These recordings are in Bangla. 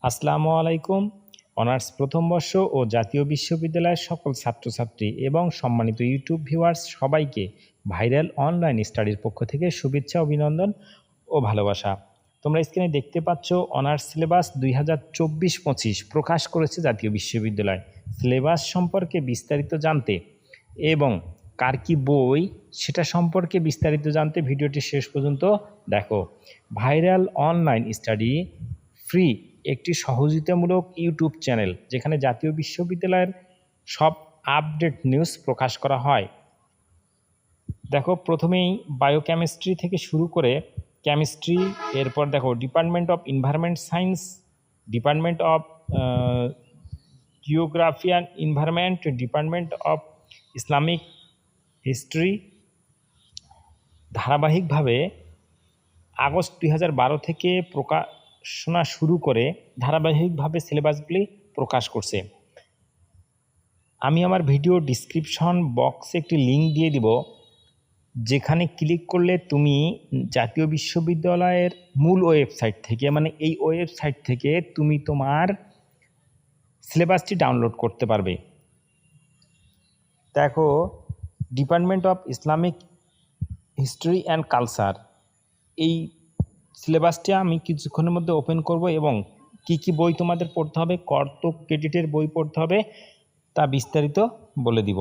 আসসালামু আলাইকুম। অনার্স প্রথম বর্ষ ও জাতীয় বিশ্ববিদ্যালয়ের সকল ছাত্রছাত্রী এবং সম্মানিত ইউটিউব ভিউয়ার্স সবাইকে ভাইরাল অনলাইন স্টাডির পক্ষ থেকে শুভেচ্ছা, অভিনন্দন ও ভালোবাসা। তোমরা স্ক্রিনে দেখতে পাচ্ছ অনার্স সিলেবাস 2024-25 প্রকাশ করেছে জাতীয় বিশ্ববিদ্যালয়। সিলেবাস সম্পর্কে বিস্তারিত জানতে এবং কার কী বই সেটা সম্পর্কে বিস্তারিত জানতে ভিডিওটি শেষ পর্যন্ত দেখো। ভাইরাল অনলাইন স্টাডি ফ্রি একটি সহযোগিতামূলক ইউটিউব চ্যানেল যেখানে জাতীয় বিশ্ববিদ্যালয়ের সব আপডেট নিউজ প্রকাশ করা হয়। দেখো, প্রথমেই বায়োকেমিস্ট্রি থেকে শুরু করে কেমিস্ট্রি, এরপর দেখো department of environment science, department of geography and environment, department of Islamic history. ধারাবাহিকভাবে আগস্ট 2012 থেকে প্রকাশনা শুরু করে ধারাবাহিকভাবে সিলেবাসগুলি প্রকাশ করছে। আমি আমার ভিডিও ডিসক্রিপশন বক্সে একটি লিঙ্ক দিয়ে দিব, যেখানে ক্লিক করলে তুমি জাতীয় বিশ্ববিদ্যালয়ের মূল ওয়েবসাইট থেকে, মানে এই ওয়েবসাইট থেকে তুমি তোমার সিলেবাসটি ডাউনলোড করতে পারবে। দেখো, department of Islamic history and culture, এই সিলেবাসটি আমি কিছুক্ষণের মধ্যে ওপেন করব এবং কি কি বই তোমাদের পড়তে হবে, কত ক্রেডিটের বই পড়তে হবে তা বিস্তারিত বলে দিব।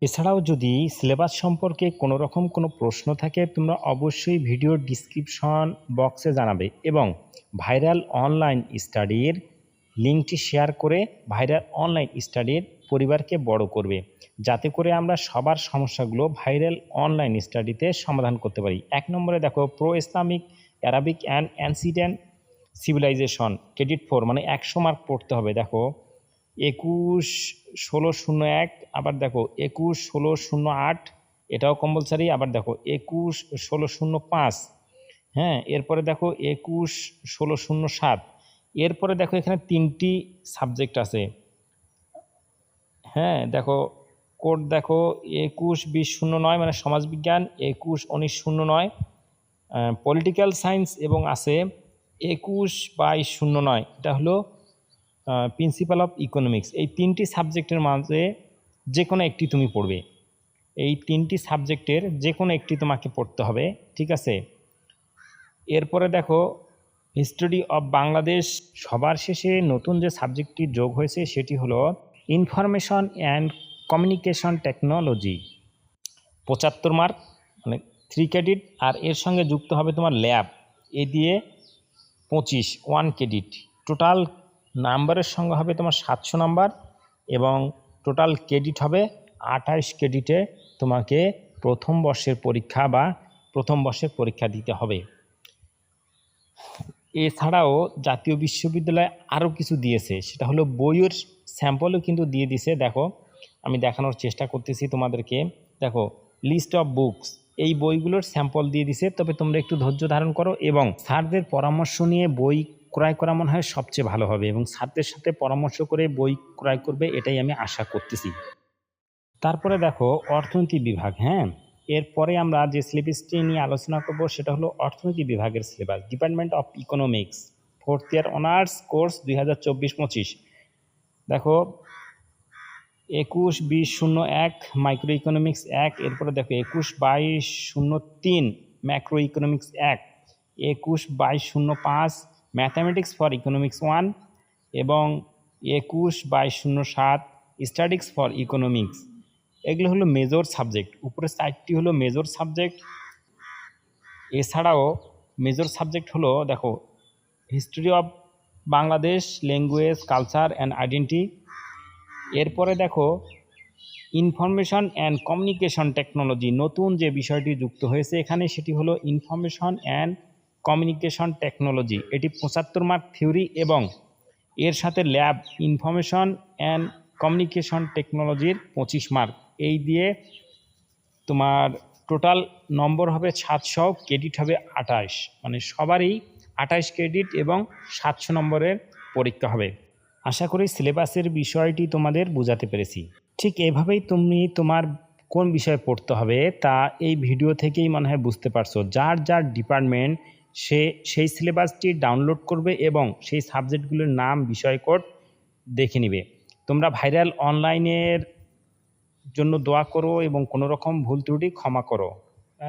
এছাড়াও যদি সিলেবাস সম্পর্কে কোনো রকম কোনো প্রশ্ন থাকে তোমরা অবশ্যই ভিডিওর ডিসক্রিপশন বক্সে জানাবে এবং ভাইরাল অনলাইন স্টাডির লিঙ্কটি শেয়ার করে ভাইরাল অনলাইন স্টাডির পরিবারকে বড় করবে, যাতে করে আমরা সবার সমস্যাগুলো ভাইরাল অনলাইন স্টাডিতে সমাধান করতে পারি। 1 নম্বরে দেখো, pro Islamic Arabic and ancient civilisation credit 4, মানে 100 মার্ক পড়তে হবে। দেখো 21-16-01, আবার দেখো 21-16-08, এটাও কম্পালসারি। আবার দেখো 21-16-05, হ্যাঁ। এরপরে দেখো 21-16-07। এরপরে দেখো এখানে 3টি সাবজেক্ট আছে, হ্যাঁ। দেখো কোড দেখো 21-20-09 মানে সমাজবিজ্ঞান, 21-19-09 পলিটিক্যাল সায়েন্স, এবং আছে 21-22-09, এটা হলো প্রিন্সিপাল অফ ইকোনমিক্স। এই 3টি সাবজেক্টের মাঝে যে কোনো একটি তুমি পড়বে, এই 3টি সাবজেক্টের যে কোনো একটি তোমাকে পড়তে হবে, ঠিক আছে। এরপরে দেখো হিস্টরি অফ বাংলাদেশ। সবার শেষে নতুন যে সাবজেক্টটি যোগ হয়েছে সেটি হলো information and communication technology, 75 mark, মানে 3 ক্রেডিট। আর এর সঙ্গে যুক্ত হবে তোমার ল্যাব, এ দিয়ে 1 ক্রেডিট। টোটাল নাম্বারের সঙ্গে হবে তোমার 700 নাম্বার এবং টোটাল ক্রেডিট হবে 28 ক্রেডিটে তোমাকে প্রথম বর্ষের পরীক্ষা দিতে হবে। এছাড়াও জাতীয় বিশ্ববিদ্যালয় আরও কিছু দিয়েছে, সেটা হলো বইয়ের স্যাম্পলও কিন্তু দিয়ে দিছে। দেখো, আমি দেখানোর চেষ্টা করতেছি তোমাদেরকে। দেখো, লিস্ট অফ বুকস, এই বইগুলোর স্যাম্পল দিয়ে দিছে, তবে তোমরা একটু ধৈর্য ধারণ করো এবং স্যারদের পরামর্শ নিয়ে বই ক্রয় করা মনে হয় সবচেয়ে ভালো হবে এবং স্যারদের সাথে পরামর্শ করে বই ক্রয় করবে, এটাই আমি আশা করতেছি। তারপরে দেখো অর্থনীতি বিভাগ, হ্যাঁ। এরপরে আমরা যে সিলেবাসটি নিয়ে আলোচনা করব সেটা হলো অর্থনীতি বিভাগের সিলেবাস, department of economics, 4th year honours course 2024-25। দেখো 21-20-01 মাইক্রো ইকোনমিক্স 1, এরপরে দেখো 21-22-03 macro economics 1, 21-22-05 mathematics for economics 1 এবং 21-22-07 স্ট্যাটিক্স ফর ইকোনমিক্স। এগুলো হলো মেজর সাবজেক্ট, উপরে 4টি হলো মেজর সাবজেক্ট। এছাড়াও মেজর সাবজেক্ট হলো দেখো history of Bangladesh, language, culture and identity. এরপরে দেখো ইনফরমেশন অ্যান্ড কমিউনিকেশন টেকনোলজি, নতুন যে বিষয়টি যুক্ত হয়েছে এখানে সেটি হলো ইনফরমেশন অ্যান্ড কমিউনিকেশন টেকনোলজি। এটি 75 মার্ক থিওরি এবং এর সাথে ল্যাব, ইনফরমেশন অ্যান্ড কমিউনিকেশন টেকনোলজির 25 মার্ক। এই দিয়ে তোমার টোটাল নম্বর হবে 700, ক্রেডিট হবে 28, মানে সবারই 28 ক্রেডিট এবং 700 নম্বরের পরীক্ষা হবে। আশা করি সিলেবাসের বিষয়টি তোমাদের বোঝাতে পেরেছি। ঠিক এভাবেই তুমি তোমার কোন বিষয়ে পড়তে হবে তা এই ভিডিও থেকেই মনে হয় বুঝতে পারছো। যার যার ডিপার্টমেন্ট সে সেই সিলেবাসটি ডাউনলোড করবে এবং সেই সাবজেক্টগুলোর নাম বিষয় কোড দেখে নিবে। তোমরা ভাইরাল অনলাইনের জন্য দোয়া করো এবং কোনো রকম ভুল ত্রুটি ক্ষমা করো।